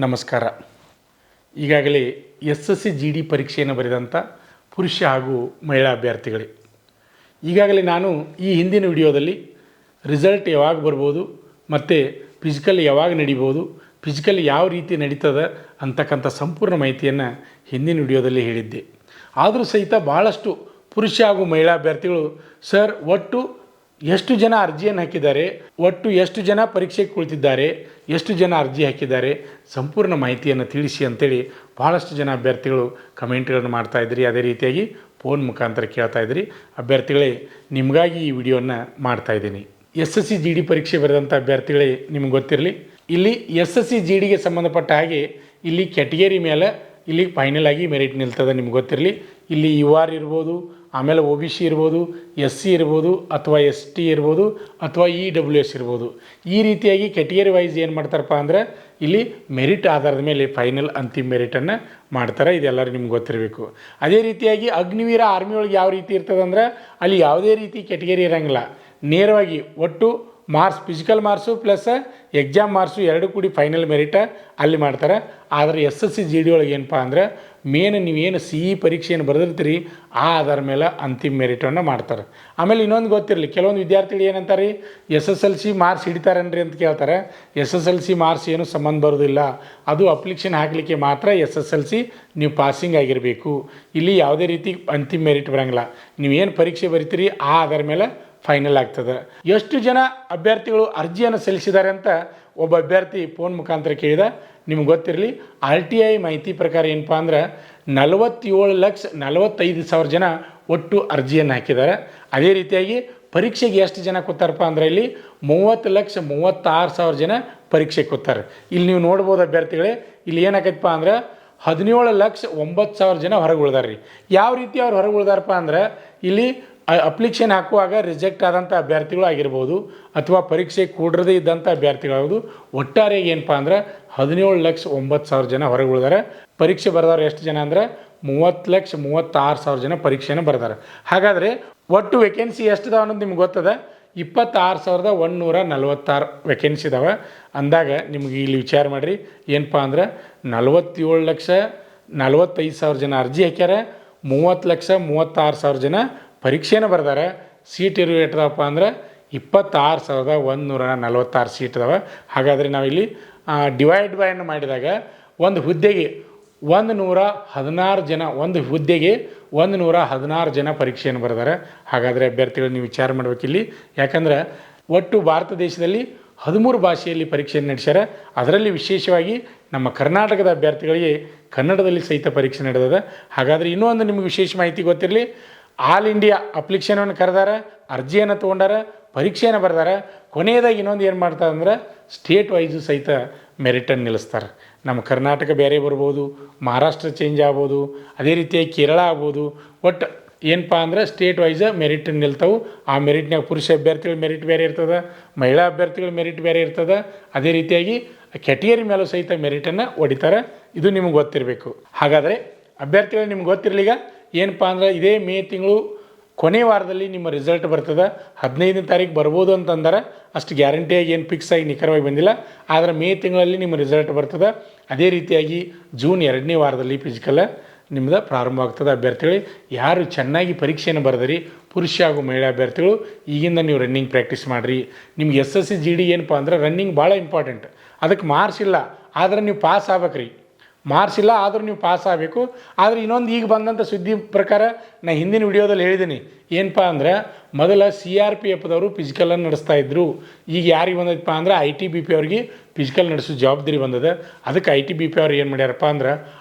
ನಮಸ್ಕಾರ. ಈಗಾಗಲೇ SSC GD ಪರೀಕ್ಷೆಯನ್ನು ಬರೆದಂಥ ಪುರುಷ ಹಾಗೂ ಮಹಿಳಾ ಅಭ್ಯರ್ಥಿಗಳೇ, ಈಗಾಗಲೇ ನಾನು ಈ ಹಿಂದಿನ ವಿಡಿಯೋದಲ್ಲಿ ರಿಸಲ್ಟ್ ಯಾವಾಗ ಬರ್ಬೋದು ಮತ್ತು ಫಿಸಿಕಲ್ ಯಾವಾಗ ನಡಿಬೋದು, ಫಿಸಿಕಲ್ ಯಾವ ರೀತಿ ನಡೀತದೆ ಅಂತಕ್ಕಂಥ ಸಂಪೂರ್ಣ ಮಾಹಿತಿಯನ್ನು ಹಿಂದಿನ ವಿಡಿಯೋದಲ್ಲಿ ಹೇಳಿದ್ದೆ. ಆದರೂ ಸಹಿತ ಭಾಳಷ್ಟು ಪುರುಷ ಹಾಗೂ ಮಹಿಳಾ ಅಭ್ಯರ್ಥಿಗಳು ಸರ್ ಒಟ್ಟು ಎಷ್ಟು ಜನ ಅರ್ಜಿಯನ್ನು ಹಾಕಿದ್ದಾರೆ, ಒಟ್ಟು ಎಷ್ಟು ಜನ ಪರೀಕ್ಷೆಗೆ ಕುಳಿತಿದ್ದಾರೆ, ಎಷ್ಟು ಜನ ಅರ್ಜಿ ಹಾಕಿದ್ದಾರೆ, ಸಂಪೂರ್ಣ ಮಾಹಿತಿಯನ್ನು ತಿಳಿಸಿ ಅಂತೇಳಿ ಭಾಳಷ್ಟು ಜನ ಅಭ್ಯರ್ಥಿಗಳು ಕಮೆಂಟ್ಗಳನ್ನು ಮಾಡ್ತಾಯಿದ್ರಿ. ಅದೇ ರೀತಿಯಾಗಿ ಫೋನ್ ಮುಖಾಂತರ ಕೇಳ್ತಾಯಿದ್ರಿ. ಅಭ್ಯರ್ಥಿಗಳೇ, ನಿಮಗಾಗಿ ಈ ವಿಡಿಯೋನ ಮಾಡ್ತಾಯಿದ್ದೀನಿ. SSC GD ಪರೀಕ್ಷೆ ಬರೆದಂಥ ಅಭ್ಯರ್ಥಿಗಳೇ, ನಿಮ್ಗೆ ಗೊತ್ತಿರಲಿ, ಇಲ್ಲಿ SSC GDಗೆ ಸಂಬಂಧಪಟ್ಟ ಹಾಗೆ ಇಲ್ಲಿ ಕ್ಯಾಟಗರಿ ಮೇಲೆ ಇಲ್ಲಿ ಫೈನಲ್ ಆಗಿ ಮೆರಿಟ್ ನಿಲ್ತದೆ. ನಿಮ್ಗೆ ಗೊತ್ತಿರಲಿ, ಇಲ್ಲಿ UR ಇರ್ಬೋದು, ಆಮೇಲೆ OBC ಇರ್ಬೋದು, SC ಇರ್ಬೋದು, ಅಥವಾ ST ಇರ್ಬೋದು, ಅಥವಾ EWS ಇರ್ಬೋದು. ಈ ರೀತಿಯಾಗಿ ಕ್ಯಾಟಗರಿ ವೈಸ್ ಏನು ಮಾಡ್ತಾರಪ್ಪ ಅಂದ್ರೆ ಇಲ್ಲಿ ಮೆರಿಟ್ ಆಧಾರದ ಮೇಲೆ ಫೈನಲ್ ಅಂತಿಮ ಮೆರಿಟನ್ನು ಮಾಡ್ತಾರೆ. ಇದೆಲ್ಲರೂ ನಿಮ್ಗೆ ಗೊತ್ತಿರಬೇಕು. ಅದೇ ರೀತಿಯಾಗಿ ಅಗ್ನಿವೀರ ಆರ್ಮಿ ಒಳಗೆ ಯಾವ ರೀತಿ ಇರ್ತದೆ ಅಂದ್ರೆ ಅಲ್ಲಿ ಯಾವುದೇ ರೀತಿ ಕ್ಯಾಟಗರಿ ಇರೋಂಗಿಲ್ಲ. ನೇರವಾಗಿ ಒಟ್ಟು marks, physical marks plus exam marks ಎರಡು ಕೂಡಿ ಫೈನಲ್ ಮೆರಿಟ ಅಲ್ಲಿ ಮಾಡ್ತಾರೆ. ಆದರೆ SSC GD ಒಳಗೆ ಏನಪ್ಪ ಅಂದ್ರೆ ಮೇನ್ ನೀವೇನು CE ಪರೀಕ್ಷೆಯನ್ನು ಬರೆದಿರ್ತೀರಿ ಆ ಆಧಾರ ಮೇಲೆ ಅಂತಿಮ ಮೆರಿಟನ್ನು ಮಾಡ್ತಾರೆ. ಆಮೇಲೆ ಇನ್ನೊಂದು ಗೊತ್ತಿರಲಿ, ಕೆಲವೊಂದು ವಿದ್ಯಾರ್ಥಿಗಳು ಏನಂತಾರೆ, SSLC ಮಾರ್ಕ್ಸ್ ಹಿಡಿತಾರನ್ರಿ ಅಂತ ಕೇಳ್ತಾರೆ. SSLC ಮಾರ್ಕ್ಸ್ ಏನು ಸಂಬಂಧ ಬರೋದಿಲ್ಲ, ಅದು ಅಪ್ಲಿಕೇಶನ್ ಹಾಕಲಿಕ್ಕೆ ಮಾತ್ರ SSLC ನೀವು ಪಾಸಿಂಗ್ ಆಗಿರಬೇಕು. ಇಲ್ಲಿ ಯಾವುದೇ ರೀತಿ ಅಂತಿಮ ಮೆರಿಟ್ ಬರೋಂಗಿಲ್ಲ. ನೀವೇನು ಪರೀಕ್ಷೆ ಬರಿತೀರಿ ಆ ಆಧಾರ ಮೇಲೆ ಫೈನಲ್ ಆಗ್ತದೆ. ಎಷ್ಟು ಜನ ಅಭ್ಯರ್ಥಿಗಳು ಅರ್ಜಿಯನ್ನು ಸಲ್ಲಿಸಿದ್ದಾರೆ ಅಂತ ಒಬ್ಬ ಅಭ್ಯರ್ಥಿ ಫೋನ್ ಮುಖಾಂತರ ಕೇಳಿದ. ನಿಮ್ಗೆ ಗೊತ್ತಿರಲಿ, RTI ಮಾಹಿತಿ ಪ್ರಕಾರ ಏನಪ್ಪ ಅಂದ್ರೆ 47,45,000 ಜನ ಒಟ್ಟು ಅರ್ಜಿಯನ್ನು ಹಾಕಿದ್ದಾರೆ. ಅದೇ ರೀತಿಯಾಗಿ ಪರೀಕ್ಷೆಗೆ ಎಷ್ಟು ಜನ ಕೂತಾರಪ್ಪ ಅಂದ್ರೆ ಇಲ್ಲಿ 30,36,000 ಜನ ಪರೀಕ್ಷೆಗೆ ಕೂತಾರೆ. ಇಲ್ಲಿ ನೀವು ನೋಡ್ಬೋದು ಅಭ್ಯರ್ಥಿಗಳೇ, ಇಲ್ಲಿ ಏನಾಗೈತಪ್ಪ ಅಂದ್ರೆ 17,09,000 ಜನ ಹೊರಗೆ ಉಳ್ದಾರ ರೀ. ಯಾವ ರೀತಿ ಅವ್ರು ಹೊರಗೆ ಉಳ್ದಾರಪ್ಪ ಅಂದ್ರೆ ಇಲ್ಲಿ ಅಪ್ಲಿಕೇಶನ್ ಹಾಕುವಾಗ ರಿಜೆಕ್ಟ್ ಆದಂಥ ಅಭ್ಯರ್ಥಿಗಳು ಆಗಿರ್ಬೋದು, ಅಥವಾ ಪರೀಕ್ಷೆ ಕೂಡದೇ ಇದ್ದಂಥ ಅಭ್ಯರ್ಥಿಗಳಾಗೋದು. ಒಟ್ಟಾರೆಯಾಗಿ ಏನಪ್ಪ ಅಂದ್ರೆ 17,09,000 ಜನ ಹೊರಗೆ ಉಳಿದಾರೆ. ಪರೀಕ್ಷೆ ಬರೆದವ್ರು ಎಷ್ಟು ಜನ ಅಂದ್ರೆ 30,36,000 ಜನ ಪರೀಕ್ಷೆಯನ್ನು ಬರೆದಾರೆ. ಹಾಗಾದರೆ ಒಟ್ಟು ವೇಕೆನ್ಸಿ ಎಷ್ಟಿದಾವೆ ಅನ್ನೋದು ನಿಮ್ಗೆ ಗೊತ್ತದ. 26,146 ವೇಕೆನ್ಸಿ ಇದಾವೆ ಅಂದಾಗ ನಿಮ್ಗೆ ಇಲ್ಲಿ ವಿಚಾರ ಮಾಡಿರಿ. ಏನಪ್ಪ ಅಂದ್ರೆ 47,45,000 ಜನ ಅರ್ಜಿ ಹಾಕ್ಯಾರ, 30,36,000 ಜನ ಪರೀಕ್ಷೆನ ಬರ್ದಾರೆ. ಸೀಟ್ ಇರುವ ಎಟ್ಟದಪ್ಪ ಅಂದ್ರೆ 26,146 ಸೀಟ್ ಇದಾವೆ. ಹಾಗಾದರೆ ನಾವಿಲ್ಲಿ ಡಿವೈಡ್ ಬೈ ಅನ್ನು ಮಾಡಿದಾಗ ಒಂದು ಹುದ್ದೆಗೆ 116 ಜನ, ಒಂದು ಹುದ್ದೆಗೆ 116 ಜನ ಪರೀಕ್ಷೆಯನ್ನು ಬರೆದಾರೆ. ಹಾಗಾದರೆ ಅಭ್ಯರ್ಥಿಗಳು ನೀವು ವಿಚಾರ ಮಾಡಬೇಕಿಲ್ಲಿ. ಯಾಕಂದ್ರೆ ಒಟ್ಟು ಭಾರತ ದೇಶದಲ್ಲಿ 13 ಭಾಷೆಯಲ್ಲಿ ಪರೀಕ್ಷೆಯನ್ನು ನಡೆಸ್ಯಾರ. ಅದರಲ್ಲಿ ವಿಶೇಷವಾಗಿ ನಮ್ಮ ಕರ್ನಾಟಕದ ಅಭ್ಯರ್ಥಿಗಳಿಗೆ ಕನ್ನಡದಲ್ಲಿ ಸಹಿತ ಪರೀಕ್ಷೆ ನಡೆದದ. ಹಾಗಾದರೆ ಇನ್ನೂ ಒಂದು ನಿಮಗೆ ವಿಶೇಷ ಮಾಹಿತಿ ಗೊತ್ತಿರಲಿ, ಆಲ್ ಇಂಡಿಯಾ ಅಪ್ಲಿಕೇಶನನ್ನು ಕರೆದಾರ, ಅರ್ಜಿಯನ್ನು ತೊಗೊಂಡಾರ, ಪರೀಕ್ಷೆಯನ್ನು ಬರ್ದಾರ. ಕೊನೆಯದಾಗಿ ಇನ್ನೊಂದು ಏನು ಮಾಡ್ತಾರೆ ಅಂದ್ರೆ ಸ್ಟೇಟ್ ವೈಸು ಸಹಿತ ಮೆರಿಟನ್ನು ನಿಲ್ಲಿಸ್ತಾರೆ. ನಮ್ಮ ಕರ್ನಾಟಕ ಬೇರೆ ಬರ್ಬೋದು, ಮಹಾರಾಷ್ಟ್ರ ಚೇಂಜ್ ಆಗ್ಬೋದು, ಅದೇ ರೀತಿಯಾಗಿ ಕೇರಳ ಆಗ್ಬೋದು. ಒಟ್ಟು ಏನಪ್ಪ ಅಂದ್ರೆ ಸ್ಟೇಟ್ ವೈಸ್ ಮೆರಿಟನ್ನು ನಿಲ್ತಾವೆ. ಆ ಮೆರಿಟ್ನಾಗ ಪುರುಷ ಅಭ್ಯರ್ಥಿಗಳ ಮೆರಿಟ್ ಬೇರೆ ಇರ್ತದೆ, ಮಹಿಳಾ ಅಭ್ಯರ್ಥಿಗಳ ಮೆರಿಟ್ ಬೇರೆ ಇರ್ತದೆ. ಅದೇ ರೀತಿಯಾಗಿ ಕ್ಯಾಟಗರಿ ಮೇಲೂ ಸಹಿತ ಮೆರಿಟನ್ನು ಹೊಡಿತಾರೆ. ಇದು ನಿಮಗೆ ಗೊತ್ತಿರಬೇಕು. ಹಾಗಾದರೆ ಅಭ್ಯರ್ಥಿಗಳು ನಿಮ್ಗೆ ಗೊತ್ತಿರಲಿಗ ಏನಪ್ಪ ಅಂದ್ರೆ ಇದೇ ಮೇ ತಿಂಗಳು ಕೊನೆ ವಾರದಲ್ಲಿ ನಿಮ್ಮ ರಿಸಲ್ಟ್ ಬರ್ತದೆ. 15ನೇ ತಾರೀಕು ಬರ್ಬೋದು ಅಂತಂದರೆ ಅಷ್ಟು ಗ್ಯಾರಂಟಿಯಾಗಿ ಏನು ಫಿಕ್ಸ್ ಆಗಿ ನಿಖರವಾಗಿ ಬಂದಿಲ್ಲ. ಆದರೆ ಮೇ ತಿಂಗಳಲ್ಲಿ ನಿಮ್ಮ ರಿಸಲ್ಟ್ ಬರ್ತದೆ. ಅದೇ ರೀತಿಯಾಗಿ ಜೂನ್ 2ನೇ ವಾರದಲ್ಲಿ ಫಿಸಿಕಲ್ ನಿಮ್ಮದು ಪ್ರಾರಂಭ ಆಗ್ತದೆ. ಅಭ್ಯರ್ಥಿಗಳು ಯಾರು ಚೆನ್ನಾಗಿ ಪರೀಕ್ಷೆಯನ್ನು ಬರೆದಿರಿ, ಪುರುಷ ಹಾಗೂ ಮಹಿಳಾ ಅಭ್ಯರ್ಥಿಗಳು ಈಗಿಂದ ನೀವು ರನ್ನಿಂಗ್ ಪ್ರಾಕ್ಟೀಸ್ ಮಾಡಿರಿ. ನಿಮ್ಗೆ SSC GD ಏನಪ್ಪ ಅಂದ್ರೆ ರನ್ನಿಂಗ್ ಭಾಳ ಇಂಪಾರ್ಟೆಂಟ್. ಅದಕ್ಕೆ ಮಾರ್ಕ್ಸ್ ಇಲ್ಲ, ಆದರೆ ನೀವು ಪಾಸ್ ಆಗ್ಬೇಕ್ರಿ. ಮಾರ್ಕ್ಸ್ ಇಲ್ಲ ಆದರೂ ನೀವು ಪಾಸ್ ಆಗಬೇಕು. ಆದರೆ ಇನ್ನೊಂದು ಈಗ ಬಂದಂಥ ಸುದ್ದಿ ಪ್ರಕಾರ ನಾನು ಹಿಂದಿನ ವಿಡಿಯೋದಲ್ಲಿ ಹೇಳಿದ್ದೀನಿ. ಏನಪ್ಪ ಅಂದ್ರೆ ಮೊದಲ CRPFದವರು ಫಿಸಿಕಲನ್ನು ನಡೆಸ್ತಾಯಿದ್ರು. ಈಗ ಯಾರಿಗೆ ಬಂದೈತಪ್ಪ ಅಂದ್ರೆ ITBP ಅವ್ರಿಗೆ ಫಿಸಿಕಲ್ ನಡೆಸೋ ಜವಾಬ್ದಾರಿ ಬಂದದ. ಅದಕ್ಕೆ ITBP ಅವ್ರು ಏನು ಮಾಡ್ಯಾರಪ್ಪ ಅಂದ್ರೆ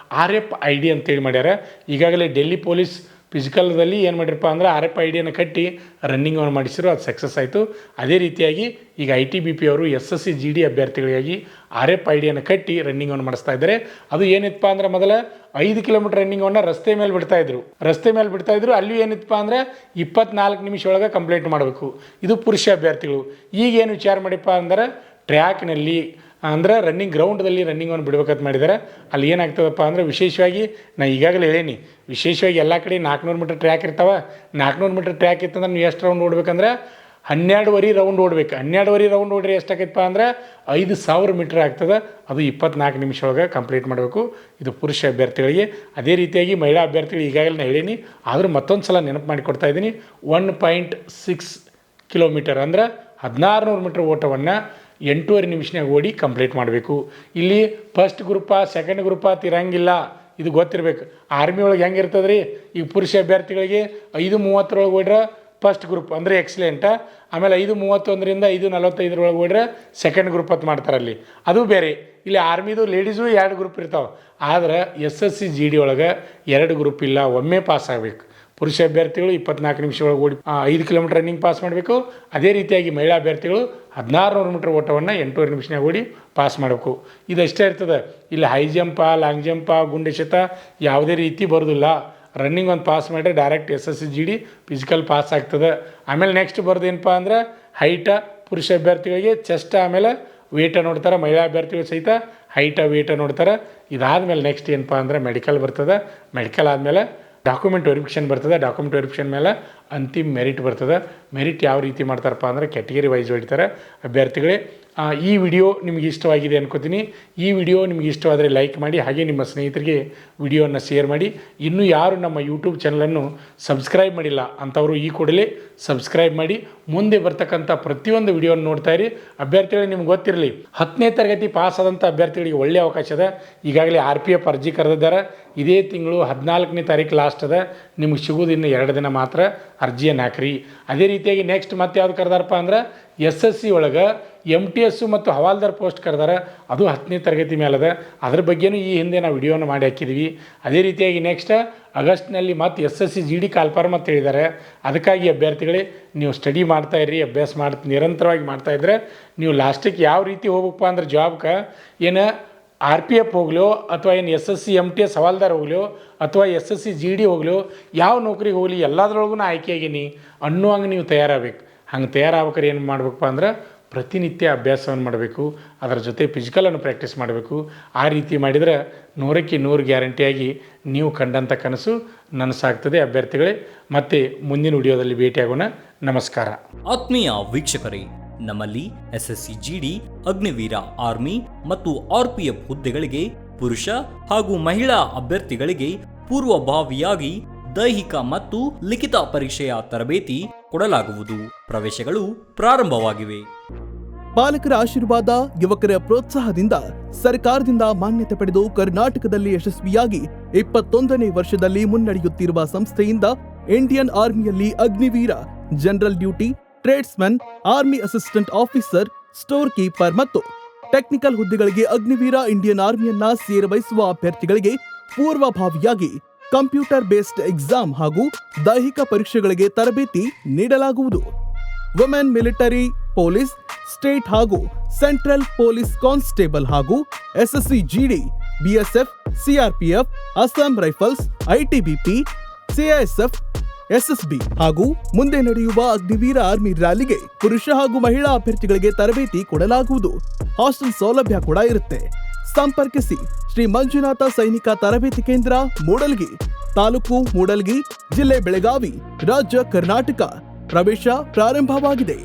RFID ಅಂತೇಳಿ ಮಾಡ್ಯಾರ. ಈಗಾಗಲೇ ಡೆಲ್ಲಿ ಪೊಲೀಸ್ ಫಿಸಿಕಲ್ದಲ್ಲಿ ಏನು ಮಾಡಿರಪ್ಪ ಅಂದ್ರೆ RFIDಯನ್ನು ಕಟ್ಟಿ ರನ್ನಿಂಗನ್ನು ಮಾಡಿಸಿರು. ಅದು ಸಕ್ಸಸ್ ಆಯಿತು. ಅದೇ ರೀತಿಯಾಗಿ ಈಗ ITBP ಅವರು SSC GD ಅಭ್ಯರ್ಥಿಗಳಿಗಾಗಿ RFIDಯನ್ನು ಕಟ್ಟಿ ರನ್ನಿಂಗನ್ನು ಮಾಡಿಸ್ತಾ ಇದ್ದಾರೆ. ಅದು ಏನಿತ್ತಪ್ಪ ಅಂದ್ರೆ ಮೊದಲ 5 ಕಿಲೋಮೀಟರ್ ರನ್ನಿಂಗನ್ನು ರಸ್ತೆ ಮೇಲೆ ಬಿಡ್ತಾಯಿದ್ರು. ಅಲ್ಲಿ ಏನಿತ್ತಪ್ಪ ಅಂದರೆ 24 ನಿಮಿಷ ಒಳಗೆ ಕಂಪ್ಲೀಟ್ ಮಾಡಬೇಕು. ಇದು ಪುರುಷ ಅಭ್ಯರ್ಥಿಗಳು. ಈಗೇನು ವಿಚಾರ ಮಾಡಿಪ್ಪ ಅಂದ್ರೆ ಟ್ರ್ಯಾಕ್ನಲ್ಲಿ ಅಂದ್ರೆ ರನ್ನಿಂಗ್ ಗ್ರೌಂಡ್ದಲ್ಲಿ ರನ್ನಿಂಗನ್ನು ಬಿಡ್ಬೇಕಂತ ಮಾಡಿದ್ದಾರೆ. ಅಲ್ಲಿ ಏನಾಗ್ತದಪ್ಪ ಅಂದರೆ ವಿಶೇಷವಾಗಿ ನಾನು ಈಗಾಗಲೇ ಹೇಳೀನಿ, ವಿಶೇಷವಾಗಿ ಎಲ್ಲ ಕಡೆ 400 ಮೀಟರ್ ಟ್ರ್ಯಾಕ್ ಇರ್ತಾವೆ. 400 ಮೀಟರ್ ಟ್ರ್ಯಾಕ್ ಇತ್ತಂದ್ರೆ ನೀವು ಎಷ್ಟು ರೌಂಡ್ ಓಡಬೇಕಂದ್ರೆ 12.5 ರೌಂಡ್ ಓಡಬೇಕು. 12.5 ರೌಂಡ್ ಓಡ್ರಿ ಎಷ್ಟಾಗೈತಪ್ಪ ಅಂದ್ರೆ 5,000 ಮೀಟ್ರ್ ಆಗ್ತದೆ. ಅದು 24 ನಿಮಿಷ ಒಳಗೆ ಕಂಪ್ಲೀಟ್ ಮಾಡಬೇಕು. ಇದು ಪುರುಷ ಅಭ್ಯರ್ಥಿಗಳಿಗೆ. ಅದೇ ರೀತಿಯಾಗಿ ಮಹಿಳಾ ಅಭ್ಯರ್ಥಿಗಳು ಈಗಾಗಲೇ ನಾನು ಹೇಳೀನಿ, ಆದರೂ ಮತ್ತೊಂದು ಸಲ ನೆನಪು ಮಾಡಿ ಕೊಡ್ತಾ ಇದ್ದೀನಿ. 1.6 ಕಿಲೋಮೀಟರ್ ಅಂದ್ರೆ 1600 ಮೀಟ್ರ್ ಓಟವನ್ನು 8.5 ನಿಮಿಷನಾಗ ಓಡಿ ಕಂಪ್ಲೀಟ್ ಮಾಡಬೇಕು. ಇಲ್ಲಿ ಫಸ್ಟ್ ಗ್ರೂಪ ಸೆಕೆಂಡ್ ಗ್ರೂಪ ತಿರಂಗಿಲ್ಲ, ಇದು ಗೊತ್ತಿರಬೇಕು. ಆರ್ಮಿ ಒಳಗೆ ಹೆಂಗಿರ್ತದೆ ರೀ, ಈಗ ಪುರುಷ ಅಭ್ಯರ್ಥಿಗಳಿಗೆ 5:30 ಓಡ್ರೆ ಫಸ್ಟ್ ಗ್ರೂಪ್ ಅಂದರೆ ಎಕ್ಸಲೆಂಟ. ಆಮೇಲೆ 5:31ರಿಂದ 5:45 ಓಡ್ರೆ ಸೆಕೆಂಡ್ ಗ್ರೂಪ್ ಅಂತ ಮಾಡ್ತಾರೆ ಅಲ್ಲಿ, ಅದು ಬೇರೆ. ಇಲ್ಲಿ ಆರ್ಮಿದು ಲೇಡೀಸು 2 ಗ್ರೂಪ್ ಇರ್ತಾವೆ. ಆದರೆ SSC GD ಒಳಗೆ 2 ಗ್ರೂಪ್ ಇಲ್ಲ, ಒಮ್ಮೆ ಪಾಸ್ ಆಗಬೇಕು. ಪುರುಷ ಅಭ್ಯರ್ಥಿಗಳು 24 ನಿಮಿಷ ಒಳಗೆ ಓಡಿ 5 ಕಿಲೋಮೀಟರ್ ರನ್ನಿಂಗ್ ಪಾಸ್ ಮಾಡಬೇಕು. ಅದೇ ರೀತಿಯಾಗಿ ಮಹಿಳಾ ಅಭ್ಯರ್ಥಿಗಳು 1600 ಮೀಟ್ರ್ ಓಟವನ್ನು 8.5 ನಿಮಿಷನಾಗ ಓಡಿ ಪಾಸ್ ಮಾಡಬೇಕು. ಇದಷ್ಟೇ ಇರ್ತದೆ. ಇಲ್ಲಿ ಹೈ ಜಂಪ, ಲಾಂಗ್ ಜಂಪ, ಗುಂಡೆಸೆತ ಯಾವುದೇ ರೀತಿ ಬರೋದಿಲ್ಲ. ರನ್ನಿಂಗ್ ಒಂದು ಪಾಸ್ ಮಾಡಿದ್ರೆ direct SSC GD physical pass ಆಗ್ತದೆ. ಆಮೇಲೆ ನೆಕ್ಸ್ಟ್ ಬರೋದು ಏನಪ್ಪ ಅಂದ್ರೆ ಹೈಟ. ಪುರುಷ ಅಭ್ಯರ್ಥಿಗಳಿಗೆ ಚೆಸ್ಟ್, ಆಮೇಲೆ ವೇಟ ನೋಡ್ತಾರೆ. ಮಹಿಳಾ ಅಭ್ಯರ್ಥಿಗಳು ಸಹಿತ ಹೈಟ ವೇಟ ನೋಡ್ತಾರೆ. ಇದಾದಮೇಲೆ ನೆಕ್ಸ್ಟ್ ಏನಪ್ಪ ಅಂದ್ರೆ ಮೆಡಿಕಲ್ ಬರ್ತದೆ. ಮೆಡಿಕಲ್ ಆದಮೇಲೆ ಡಾಕ್ಯುಮೆಂಟ್ ವೆರಿಫಿಕೇಷನ್ ಬರ್ತದೆ. ಡಾಕ್ಯುಮೆಂಟ್ ವೆರಿಫಿಕೇಷನ್ ಮೇಲೆ ಅಂತಿಮ ಮೆರಿಟ್ ಬರ್ತದೆ. ಮೆರಿಟ್ ಯಾವ ರೀತಿ ಮಾಡ್ತಾರಪ್ಪ ಅಂದ್ರೆ ಕ್ಯಾಟಗರಿ ವೈಸ್ ಹೊಡಿತಾರೆ ಅಭ್ಯರ್ಥಿಗಳೇ. ಈ ವಿಡಿಯೋ ನಿಮಗೆ ಇಷ್ಟವಾಗಿದೆ ಅನ್ಕೋತೀನಿ. ಈ ವಿಡಿಯೋ ನಿಮಗೆ ಇಷ್ಟವಾದರೆ ಲೈಕ್ ಮಾಡಿ, ಹಾಗೆ ನಿಮ್ಮ ಸ್ನೇಹಿತರಿಗೆ ವಿಡಿಯೋವನ್ನು ಶೇರ್ ಮಾಡಿ. ಇನ್ನೂ ಯಾರು ನಮ್ಮ ಯೂಟ್ಯೂಬ್ ಚಾನಲನ್ನು ಸಬ್ಸ್ಕ್ರೈಬ್ ಮಾಡಿಲ್ಲ ಅಂಥವರು ಈ ಕೂಡಲೇ ಸಬ್ಸ್ಕ್ರೈಬ್ ಮಾಡಿ ಮುಂದೆ ಬರ್ತಕ್ಕಂಥ ಪ್ರತಿಯೊಂದು ವಿಡಿಯೋನ ನೋಡ್ತಾ ಇರಿ. ಅಭ್ಯರ್ಥಿಗಳಿಗೆ ನಿಮ್ಗೆ ಗೊತ್ತಿರಲಿ, 10ನೇ ತರಗತಿ ಪಾಸ್ ಆದಂಥ ಅಭ್ಯರ್ಥಿಗಳಿಗೆ ಒಳ್ಳೆಯ ಅವಕಾಶ ಅದ. ಈಗಾಗಲೇ RPF ಅರ್ಜಿ ಕರೆದಿದ್ದಾರೆ. ಇದೇ ತಿಂಗಳು 14ನೇ ತಾರೀಕು ಲಾಸ್ಟ್ ಅದ. ನಿಮ್ಗೆ ಸಿಗೋದು ಇನ್ನು 2 ದಿನ ಮಾತ್ರ. ಅರ್ಜಿಯನ್ನು ಹಾಕ್ರಿ. ಅದೇ ರೀತಿಯಾಗಿ ನೆಕ್ಸ್ಟ್ ಮತ್ತೆ ಯಾವ್ದು ಕರೆದಾರಪ್ಪ ಅಂದ್ರೆ SSC ಒಳಗೆ MTS ಮತ್ತು ಹವಾಲ್ದಾರ್ ಪೋಸ್ಟ್ ಕರೆದಾರ. ಅದು 10ನೇ ತರಗತಿ ಮೇಲದ. ಅದ್ರ ಬಗ್ಗೆನೂ ಈ ಹಿಂದೆ ನಾವು ವಿಡಿಯೋನ ಮಾಡಿ ಹಾಕಿದ್ವಿ. ಅದೇ ರೀತಿಯಾಗಿ ನೆಕ್ಸ್ಟ್ ಆಗಸ್ಟ್ನಲ್ಲಿ ಮತ್ತು SSC GD ಕಾಲ್ಫಾರ್ಮ್ ಅಂತ ಹೇಳಿದ್ದಾರೆ. ಅದಕ್ಕಾಗಿ ಅಭ್ಯರ್ಥಿಗಳೇ ನೀವು ಸ್ಟಡಿ ಮಾಡ್ತಾಯಿರಿ, ಅಭ್ಯಾಸ ನಿರಂತರವಾಗಿ ಮಾಡ್ತಾಯಿದ್ರೆ ನೀವು ಲಾಸ್ಟಿಗೆ ಯಾವ ರೀತಿ ಹೋಗ್ಬೇಕಪ್ಪ ಅಂದ್ರೆ ಜಾಬ್ಗೆ ಏನು RPF ಹೋಗ್ಲೋ ಅಥವಾ ಏನು SSC MTS ಹವಾಲ್ದಾರ್ ಹೋಗ್ಲೋ ಅಥವಾ SSC GD ಹೋಗ್ಲೋ, ಯಾವ ನೌಕರಿಗೆ ಹೋಗಲಿ ಎಲ್ಲದರೊಳಗೂ ಆಯ್ಕೆಯಾಗೀನಿ ಅನ್ನುವಂಗೆ ನೀವು ತಯಾರಾಗಬೇಕು. ಹಂಗೆ ತಯಾರಾಗ್ಬೇಕಾದ್ರೆ ಏನು ಮಾಡ್ಬೇಕಪ್ಪ ಅಂದ್ರೆ ಪ್ರತಿನಿತ್ಯ ಅಭ್ಯಾಸವನ್ನು ಮಾಡಬೇಕು. ಅದರ ಜೊತೆ ಫಿಸಿಕಲನ್ನು ಪ್ರಾಕ್ಟೀಸ್ ಮಾಡಬೇಕು. ಆ ರೀತಿ ಮಾಡಿದರೆ 100ಕ್ಕೆ 100 ಗ್ಯಾರಂಟಿಯಾಗಿ ನೀವು ಕಂಡಂಥ ಕನಸು ನನಸಾಗ್ತದೆ ಅಭ್ಯರ್ಥಿಗಳೇ. ಮತ್ತೆ ಮುಂದಿನ ವಿಡಿಯೋದಲ್ಲಿ ಭೇಟಿಯಾಗೋಣ. ನಮಸ್ಕಾರ. ಆತ್ಮೀಯ ವೀಕ್ಷಕರೇ, ನಮ್ಮಲ್ಲಿ SSC GD, ಅಗ್ನಿವೀರ, ಆರ್ಮಿ ಮತ್ತು RPF ಹುದ್ದೆಗಳಿಗೆ ಪುರುಷ ಹಾಗೂ ಮಹಿಳಾ ಅಭ್ಯರ್ಥಿಗಳಿಗೆ ಪೂರ್ವಭಾವಿಯಾಗಿ ದೈಹಿಕ ಮತ್ತು ಲಿಖಿತ ಪರೀಕ್ಷೆಯ ತರಬೇತಿ ಕೊಡಲಾಗುವುದು. ಪ್ರವೇಶಗಳು ಪ್ರಾರಂಭವಾಗಿವೆ. ಪಾಲಕರ ಆಶೀರ್ವಾದ, ಯುವಕರ ಪ್ರೋತ್ಸಾಹದಿಂದ ಸರ್ಕಾರದಿಂದ ಮಾನ್ಯತೆ ಪಡೆದು ಕರ್ನಾಟಕದಲ್ಲಿ ಯಶಸ್ವಿಯಾಗಿ 21ನೇ ವರ್ಷದಲ್ಲಿ ಮುನ್ನಡೆಯುತ್ತಿರುವ ಸಂಸ್ಥೆಯಿಂದ ಇಂಡಿಯನ್ ಆರ್ಮಿಯಲ್ಲಿ Agniveer, general duty, tradesman, army assistant officer, store keeper ಮತ್ತು ಟೆಕ್ನಿಕಲ್ ಹುದ್ದೆಗಳಿಗೆ ಅಗ್ನಿವೀರ ಇಂಡಿಯನ್ ಆರ್ಮಿಯನ್ನ ಸೇರ್ವಹಿಸುವ ಅಭ್ಯರ್ಥಿಗಳಿಗೆ ಪೂರ್ವಭಾವಿಯಾಗಿ ಕಂಪ್ಯೂಟರ್ ಬೇಸ್ಡ್ ಎಕ್ಸಾಮ್ ಹಾಗೂ ದೈಹಿಕ ಪರೀಕ್ಷೆಗಳಿಗೆ ತರಬೇತಿ ನೀಡಲಾಗುವುದು. ವುಮೆನ್ ಮಿಲಿಟರಿ, ಪೊಲೀಸ್, ಸ್ಟೇಟ್ ಹಾಗೂ ಸೆಂಟ್ರಲ್ ಪೊಲೀಸ್ ಕಾನ್ಸ್ಟೇಬಲ್ ಹಾಗೂ SSC GD, BSF, CRPF, Assam rifles, ITBP, CISF, SSB ಹಾಗೂ ಮುಂದೆ ನಡೆಯುವ ಅಗ್ನಿವೀರ ಆರ್ಮಿ ರ್ಯಾಲಿಗೆ ಪುರುಷ ಹಾಗೂ ಮಹಿಳಾ ಅಭ್ಯರ್ಥಿಗಳಿಗೆ ತರಬೇತಿ ಕೊಡಲಾಗುವುದು. ಹಾಸ್ಟೆಲ್ ಸೌಲಭ್ಯ ಕೂಡ ಇರುತ್ತೆ. ಸಂಪರ್ಕಿಸಿ ಶ್ರೀ ಮಂಜುನಾಥ ಸೈನಿಕ ತರಬೇತಿ ಕೇಂದ್ರ, ಮೂಡಲ್ಗಿ, ತಾಲೂಕು ಮೂಡಲ್ಗಿ, ಜಿಲ್ಲೆ ಬೆಳಗಾವಿ, ರಾಜ್ಯ ಕರ್ನಾಟಕ. ಪ್ರವೇಶ ಪ್ರಾರಂಭವಾಗಿದೆ.